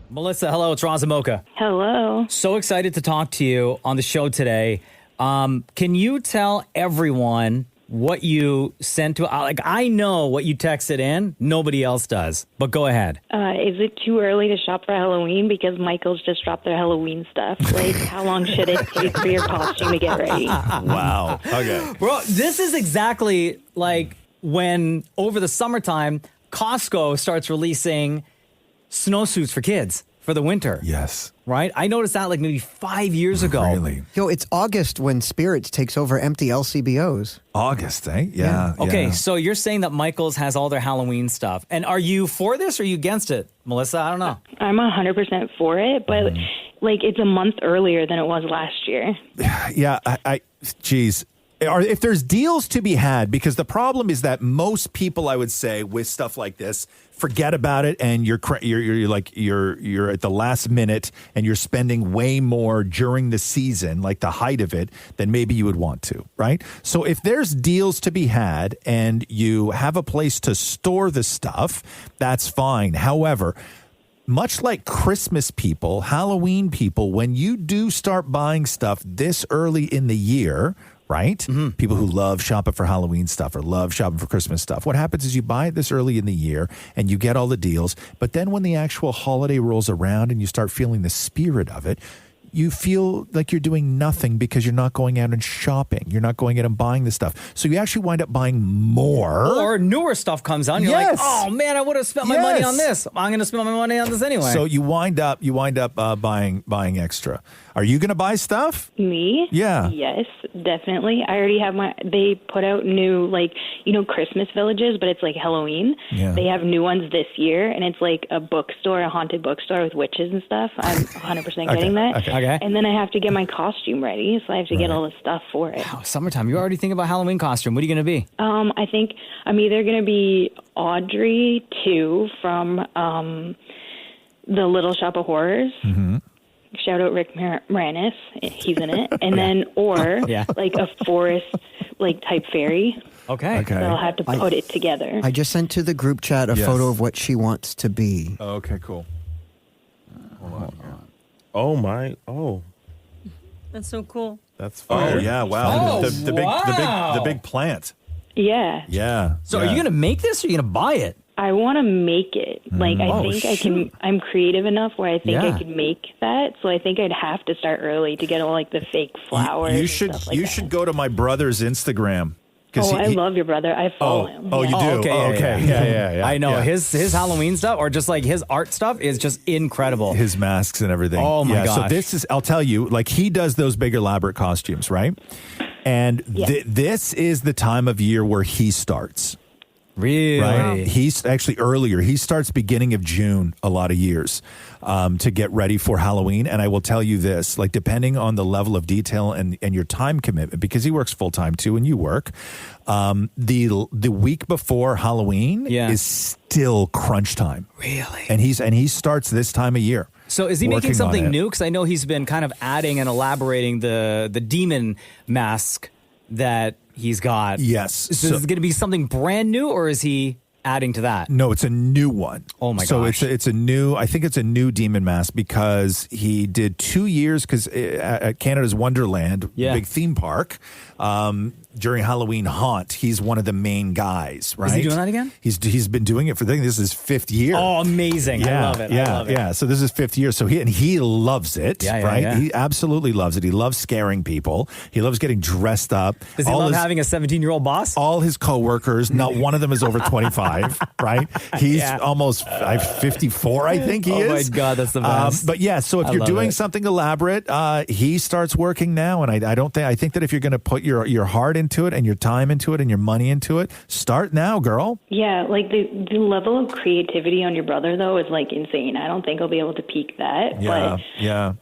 Melissa, hello. It's Roz and Mocha. Hello. So excited to talk to you on the show today. Can you tell everyone what you sent to? Like, I know what you texted in. Nobody else does. But go ahead. Is it too early to shop for Halloween? Because Michael's just dropped their Halloween stuff. Like, how long should it take for your costume to get ready? Wow. Okay. Bro, this is exactly like when over the summertime, Costco starts releasing snowsuits for kids for the winter. Yes. Right? I noticed that like maybe 5 years ago. Really? Yo, it's August when Spirits takes over empty LCBOs. August, eh? Yeah. Okay, yeah. so you're saying that Michael's has all their Halloween stuff. And are you for this or are you against it? Melissa, I don't know. I'm 100% for it, but like it's a month earlier than it was last year. Yeah, geez. If there's deals to be had, because the problem is that most people, I would say, with stuff like this, forget about it, and you're at the last minute, and you're spending way more during the season, like the height of it, than maybe you would want to, right? So if there's deals to be had, and you have a place to store the stuff, that's fine. However, much like Christmas people, Halloween people, when you do start buying stuff this early in the year, right? Mm-hmm. People who love shopping for Halloween stuff or love shopping for Christmas stuff. What happens is you buy it this early in the year and you get all the deals. But then when the actual holiday rolls around and you start feeling the spirit of it, you feel like you're doing nothing because you're not going out and shopping. You're not going out and buying the stuff. So you actually wind up buying more. Or newer stuff comes on. You're like, oh man, I would have spent my money on this. I'm going to spend my money on this anyway. So you wind up buying extra. Are you going to buy stuff? Me? Yeah. Yes, definitely. I already have they put out new, Christmas villages, but it's like Halloween. Yeah. They have new ones this year, and it's like a bookstore, a haunted bookstore with witches and stuff. I'm 100% getting that. Okay. And then I have to get my costume ready, so I have to get all the stuff for it. Wow, summertime. You're already thinking about Halloween costume. What are you going to be? I think I'm either going to be Audrey 2 from The Little Shop of Horrors. Mm-hmm. Shout out Rick Moranis, he's in it, and then like a forest type fairy. Okay. So I'll have to put it together. I just sent to the group chat a photo of what she wants to be. Oh, okay, cool. Hold on. Oh my! Oh, That's so cool. that's fire. Oh yeah! Wow. Oh, the big plant. Yeah. Yeah. So are you going to make this or are you going to buy it? I want to make it. I think I'm creative enough where I think I could make that. So I think I'd have to start early to get all the fake flowers. You should go to my brother's Instagram. Oh, I love your brother. I follow him. Oh, you do? Okay. Yeah. I know. Yeah. His Halloween stuff or just like his art stuff is just incredible. His masks and everything. Oh my gosh. So I'll tell you, like he does those big elaborate costumes, right? And this is the time of year where he starts. Really? Right? He's actually earlier. He starts beginning of June a lot of years to get ready for Halloween. And I will tell you this, like depending on the level of detail and your time commitment, because he works full time too and you work, the week before Halloween is still crunch time. Really? And he starts this time of year. So is he making something new? Because I know he's been kind of adding and elaborating the demon mask that he's got. Yes. So is it going to be something brand new or is he adding to that? No, it's a new one. Oh my gosh. So gosh. I think it's a new demon mask because he did 2 years because at Canada's Wonderland, big theme park, during Halloween Haunt, he's one of the main guys, right? Is he doing that again? He's been doing it for, I think this is his 5th year. Oh, amazing. I love it. Yeah, I love it. yeah. So this is 5th year. So he loves it, Yeah, right? yeah. He absolutely loves it. He loves scaring people. He loves getting dressed up. Does he love having a 17-year-old boss? All his coworkers, not one of them is over 25, right? He's almost 54, I think he is. Oh my God, that's the best. But yeah, so if I you're love doing it. something elaborate, he starts working now, and I think that if you're going to put your heart into it and your time into it and your money into it, start now, girl. Yeah, like the level of creativity on your brother, though, is like insane. I don't think I'll be able to peak that, but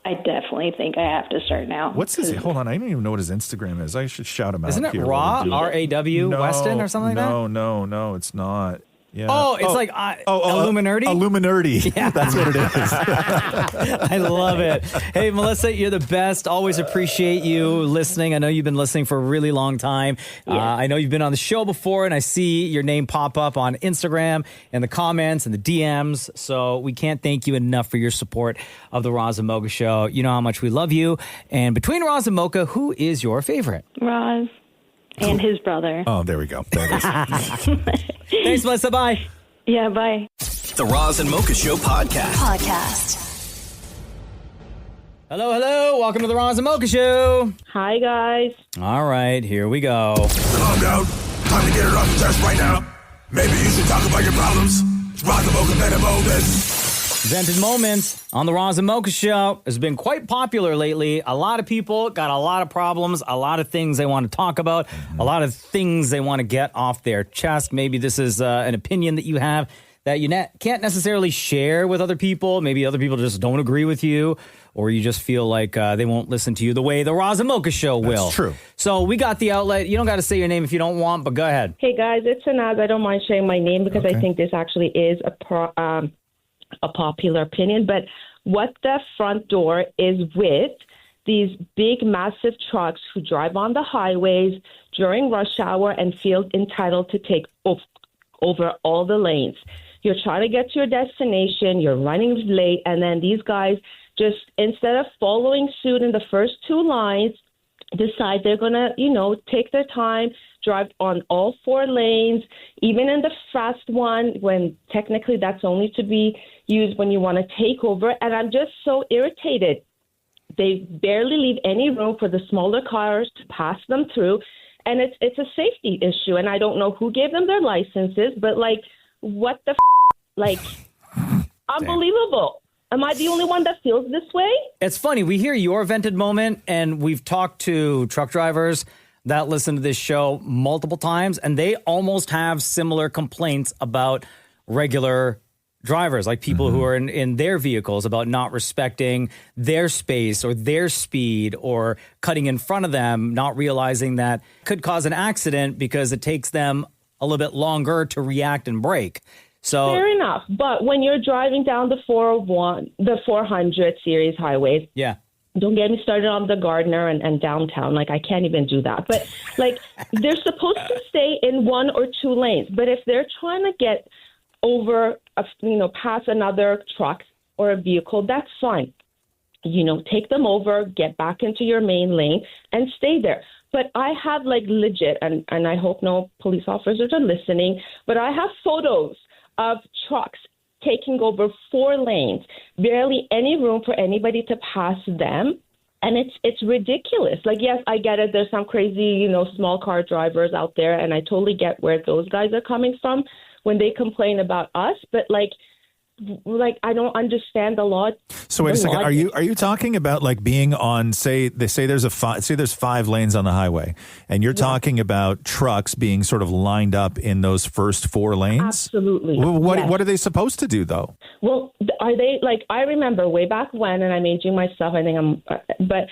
I definitely think I have to start now. What's his? Hold on, I don't even know what his Instagram is. I should shout him out. Isn't it here Raw? while we do it. RAW Weston or something like that? No, it's not. Yeah. Oh, it's like Illuminati? Illuminati. Yeah. That's what it is. I love it. Hey, Melissa, you're the best. Always appreciate you listening. I know you've been listening for a really long time. I know you've been on the show before, and I see your name pop up on Instagram and the comments and the DMs. So we can't thank you enough for your support of the Roz and Mocha Show. You know how much we love you. And between Roz and Mocha, who is your favorite? Roz and his brother. Oh, there we go. There it is. Thanks, Melissa. Bye. Yeah, bye. The Roz and Mocha Show podcast. Hello. Welcome to the Roz and Mocha Show. Hi, guys. All right, here we go. Calm down. Time to get it off your chest right now. Maybe you should talk about your problems. It's Roz and Mocha Vented Moments. Vented Moments on the Roz and Mocha Show has been quite popular lately. A lot of people got a lot of problems, a lot of things they want to talk about, a lot of things they want to get off their chest. Maybe this is an opinion that you have that you can't necessarily share with other people. Maybe other people just don't agree with you, or you just feel like they won't listen to you the way the Roz and Mocha Show will. That's true. So we got the outlet. You don't got to say your name if you don't want, but go ahead. Hey, guys, it's Anaz. I don't mind sharing my name because I think this actually is a popular opinion. But what the front door is with these big, massive trucks who drive on the highways during rush hour and feel entitled to take over all the lanes. You're trying to get to your destination, you're running late, and then these guys just, instead of following suit in the first 2 lines, decide they're going to, take their time, drive on all 4 lanes, even in the fast one, when technically that's only to be used when you want to take over. And I'm just so irritated. They barely leave any room for the smaller cars to pass them through. And it's a safety issue. And I don't know who gave them their licenses, but what the unbelievable. Am I the only one that feels this way? It's funny. We hear your vented moment, and we've talked to truck drivers that listen to this show multiple times, and they almost have similar complaints about regular drivers, like people who are in their vehicles, about not respecting their space or their speed or cutting in front of them, not realizing that could cause an accident because it takes them a little bit longer to react and brake. So fair enough. But when you're driving down the 401, the 400 series highways, don't get me started on the Gardner and downtown. I can't even do that. But they're supposed to stay in 1 or 2 lanes. But if they're trying to get over, past another truck or a vehicle, that's fine. Take them over, get back into your main lane and stay there. But I have legit, and I hope no police officers are listening, but I have photos of trucks taking over 4 lanes, barely any room for anybody to pass them. And it's ridiculous. Yes, I get it. There's some crazy, small car drivers out there, and I totally get where those guys are coming from when they complain about us. But I don't understand the law. So wait a second. Are you talking about being on, there's 5 lanes on the highway, and you're talking about trucks being sort of lined up in those first 4 lanes? Absolutely. What are they supposed to do though? Well, are they I remember way back when, and I'm aging myself, I think but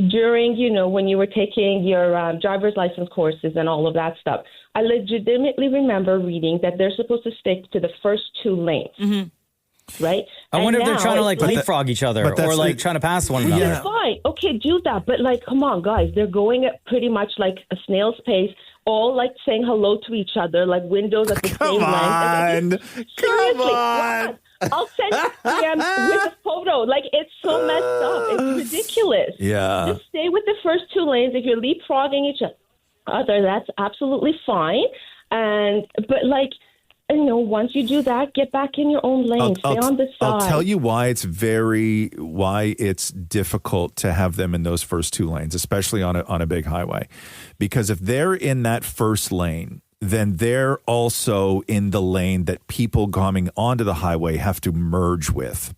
during, when you were taking your driver's license courses and all of that stuff, I legitimately remember reading that they're supposed to stick to the first 2 lanes. Mm-hmm. Right? I wonder if they're trying to leapfrog each other or trying to pass one another. Yeah. Fine. Okay, do that. But come on, guys. They're going at pretty much a snail's pace, all saying hello to each other, windows at the same length. Come on. I'll send you them with a photo. It's so messed up. It's ridiculous. Yeah. Just stay with the first 2 lanes. If you're leapfrogging each other, That's absolutely fine. But like, once you do that, get back in your own lane. Stay on the side. I'll tell you why it's difficult to have them in those first two lanes, especially on a big highway. Because if they're in that first lane, then they're also in the lane that people coming onto the highway have to merge with.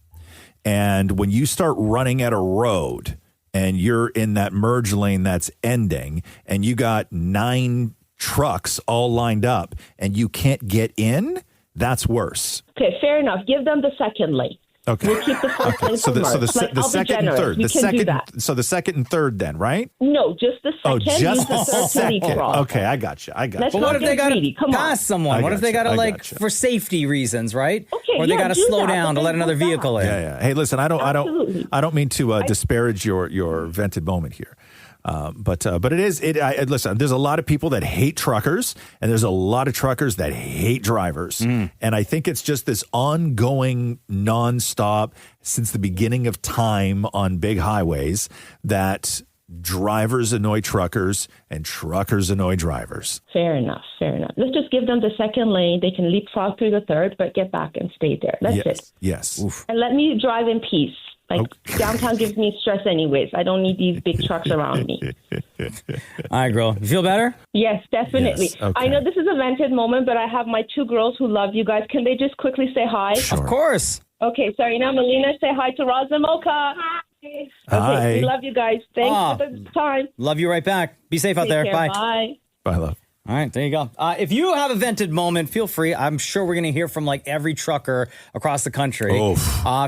And when you start running at a road and you're in that merge lane that's ending and you got 9 trucks all lined up and you can't get in, that's worse. Okay, fair enough. Give them the second lane. Okay. We'll keep the first lane So the I'll second be and third. We can do that. So the second and third then, right? No, just the second. Oh, just the the third to second. leapfrog. Okay, I got you. Let's But not what if get they got greedy. to Come on. pass someone? What if they got to, like, for safety reasons, right? Okay, or they yeah, got to do slow that, down but to let then another go back. vehicle in. Yeah. Hey, listen, I don't mean to disparage your vented moment here. But listen, there's a lot of people that hate truckers and there's a lot of truckers that hate drivers. And I think it's just this ongoing nonstop since the beginning of time on big highways that drivers annoy truckers and truckers annoy drivers. Fair enough. Let's just give them the second lane. They can leapfrog through the third, but get back and stay there. That's it. Yes. Oof. And let me drive in peace. Downtown gives me stress anyways. I don't need these big trucks around me. All right, girl. You feel better? Yes, definitely. Yes, okay. I know this is a vented moment, but I have my 2 girls who love you guys. Can they just quickly say hi? Of course. Okay, sorry. Now, Melina, say hi to Roz and Mocha. Hi. Okay, Hi. we love you guys. Thanks for the time. Love you right back. Be safe out Take there. care. Bye. Bye. Bye, love. All right, there you go. If you have a vented moment, feel free. I'm sure we're going to hear from like every trucker across the country.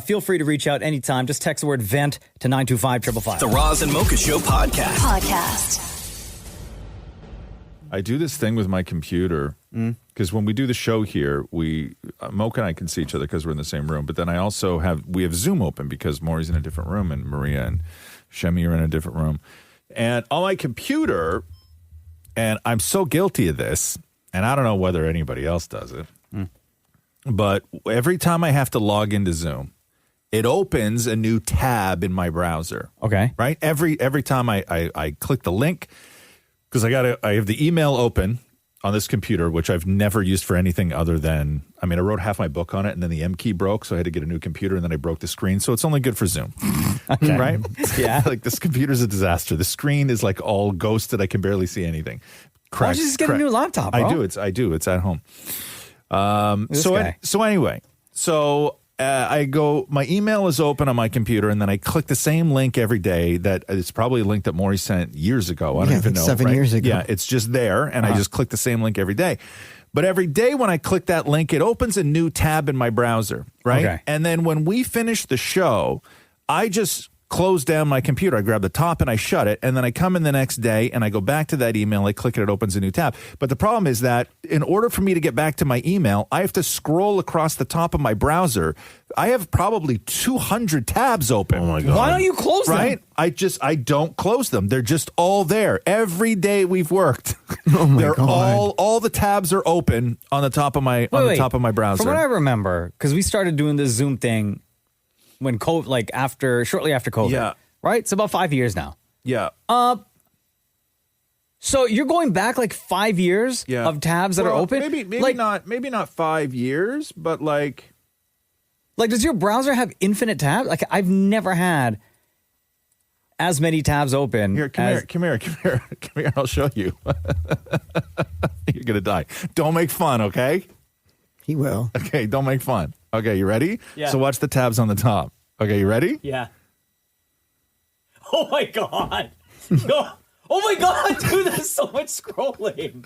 Feel free to reach out anytime. Just text the word vent to 925-555. The Roz and Mocha Show Podcast. I do this thing with my computer because when we do the show here, Mocha and I can see each other because we're in the same room. But then we have Zoom open because Maurie's in a different room and Maria and Shemi are in a different room. And on my computer, and I'm so guilty of this, and I don't know whether anybody else does it, but every time I have to log into Zoom, it opens a new tab in my browser. Okay. Right? Every time I click the link, because I have the email open on this computer, which I've never used for anything other than, I wrote half my book on it, and then the M key broke, so I had to get a new computer, and then I broke the screen, so it's only good for Zoom. Okay. Right? Yeah. Like, this computer's a disaster. The screen is, like, all ghosted. I can barely see anything. Why don't you just get a new laptop, bro? I do. It's at home. guy. So anyway, I go, my email is open on my computer, and then I click the same link every day that it's probably a link that Maury sent years ago. I don't even know. 7 years ago. Yeah, it's just there, and I just click the same link every day. But every day when I click that link, it opens a new tab in my browser, right? Okay. And then when we finish the show, I just close down my computer. I grab the top and I shut it, and then I come in the next day and I go back to that email. I click it, it opens a new tab. But the problem is that in order for me to get back to my email, I have to scroll across the top of my browser. I have probably 200 tabs open. Oh my God. Why don't you close them? Right? I don't close them. They're just all there. Every day we've worked. Oh my They're God. all the tabs are open on the top of my top of my browser. From what I remember, because we started doing this Zoom thing when COVID, shortly after COVID. Yeah. Right? It's about 5 years now. Yeah. So you're going back like 5 years of tabs that are open? Maybe not 5 years, but like does your browser have infinite tabs? Like, I've never had as many tabs open. Here, come here. I'll show you. You're gonna die. Don't make fun, okay? He will. Okay, don't make fun. Okay, you ready? Yeah. So watch the tabs on the top. Okay, you ready? Yeah. Oh my God. Oh my God, dude, that's so much scrolling.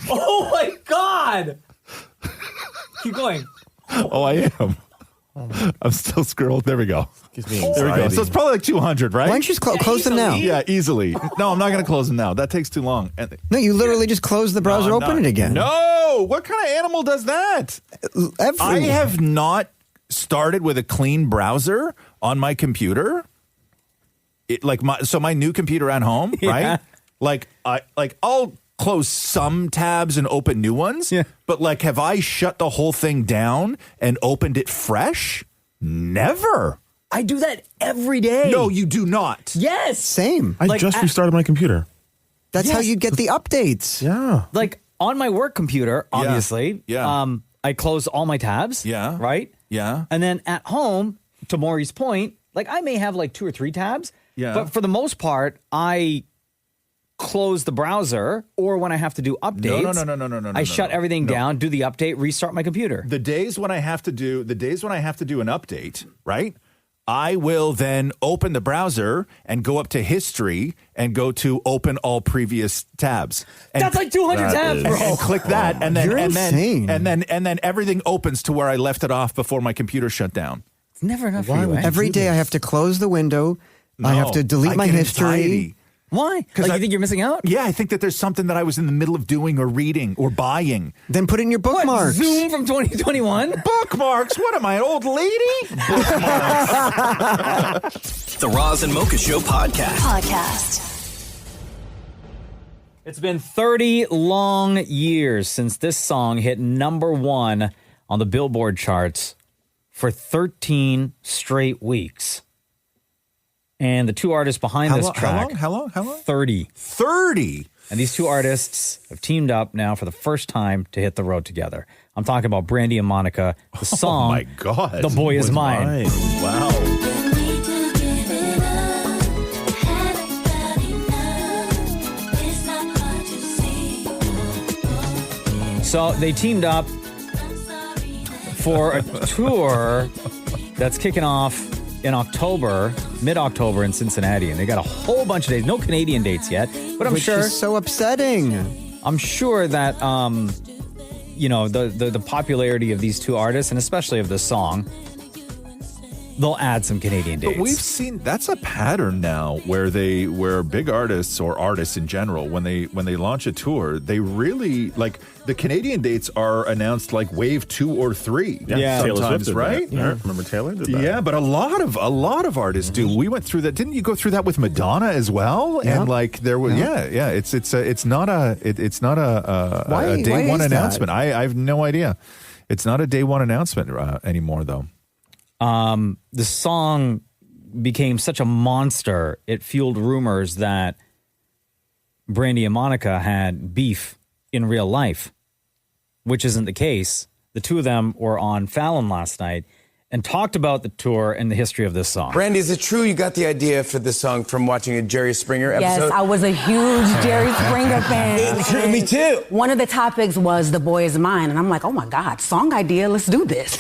Oh my God. Keep going. Oh, I am. I'm still scrolled. There we go. There we go. So it's probably like 200, right? Why don't you just close them now? Yeah, easily. No, I'm not going to close them now. That takes too long. No, you literally just close the browser, open it again. No! What kind of animal does that? I have not started with a clean browser on my computer. My new computer at home, right? I'll close some tabs and open new ones. Yeah. But have I shut the whole thing down and opened it fresh? Never. I do that every day. No, you do not. Yes. Same. I just restarted my computer. That's how you get the updates. Yeah. Like on my work computer, obviously. Yeah. I close all my tabs. Yeah. Right? Yeah. And then at home, to Maurie's point, like I may have like 2 or 3 tabs. Yeah. But for the most part, I close the browser, or when I have to do updates. No. I shut everything down, do the update, restart my computer. The days when I have to do an update, right? I will then open the browser and go up to history and go to open all previous tabs. And That's like 200 tabs, bro. And click that, and then You're insane. and then everything opens to where I left it off before my computer shut down. It's never enough for you. Every day I have to close the window. I have to delete my get history. anxiety. Why? Because you think you're missing out? Yeah, I think that there's something that I was in the middle of doing or reading or buying. Then put it in your bookmarks. Zoom from 2021? Bookmarks? What am I, an old lady? The Roz and Mocha Show podcast. It's been 30 long years since this song hit number 1 on the Billboard charts for 13 straight weeks. And the 2 artists behind this track. How long? 30. 30? And these 2 artists have teamed up now for the first time to hit the road together. I'm talking about Brandy and Monica. The song, oh my God. The Boy Is Mine. Wow. So they teamed up for a tour that's kicking off in October, mid-October in Cincinnati, and they got a whole bunch of dates. No Canadian dates yet, but I'm Which sure is so upsetting. I'm sure that the popularity of these 2 artists, and especially of this song, they'll add some Canadian dates. But we've seen that's a pattern now where big artists or artists in general, when they launch a tour, they really like the Canadian dates are announced like wave 2 or 3. Yeah, sometimes, right? Yeah. Remember Taylor did that? Yeah, but a lot of artists do. We went through that. Didn't you go through that with Madonna as well? Yeah. And like there was, it's not a day one announcement. I have no idea. It's not a day one announcement anymore, though. The song became such a monster, it fueled rumors that Brandy and Monica had beef in real life, which isn't the case. The 2 of them were on Fallon last night and talked about the tour and the history of this song. Brandy, is it true you got the idea for this song from watching a Jerry Springer episode? Yes, I was a huge Jerry Springer fan. Me too. One of the topics was The Boy Is Mine, and I'm like, oh my God, song idea, let's do this.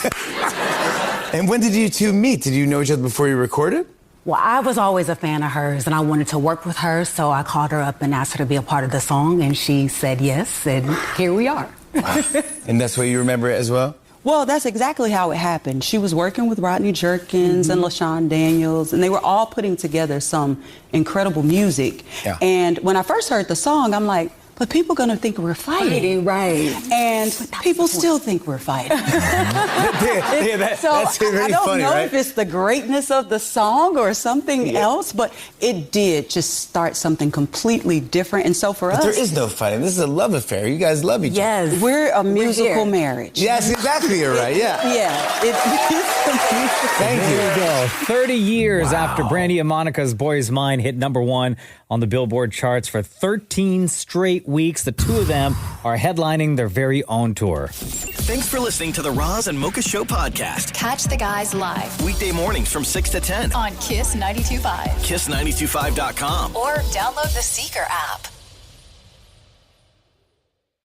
And when did you 2 meet? Did you know each other before you recorded? Well, I was always a fan of hers, and I wanted to work with her, so I called her up and asked her to be a part of the song, and she said yes, and here we are. And that's what you remember it as well? Well, that's exactly how it happened. She was working with Rodney Jerkins and LaShawn Daniels, and they were all putting together some incredible music. Yeah. And when I first heard the song, I'm like, but people are going to think we're fighting. Right. And people still think we're fighting. That's really I don't funny, know right? if it's the greatness of the song or something else, but it did just start something completely different. And so for us... There is no fighting. This is a love affair. You guys love each other. Yes. We're a musical marriage. Yes, exactly. You're right. Yeah. Yeah. It is a musical Thank you. There you go. 30 years after Brandy and Monica's Boy Is Mine hit number 1 on the Billboard charts for 13 straight weeks, the 2 of them are headlining their very own tour. Thanks for listening to the Roz and Mocha Show podcast. Catch the guys live Weekday mornings from 6 to 10 on Kiss 92.5. KISS925.com. Or download the Seeker app.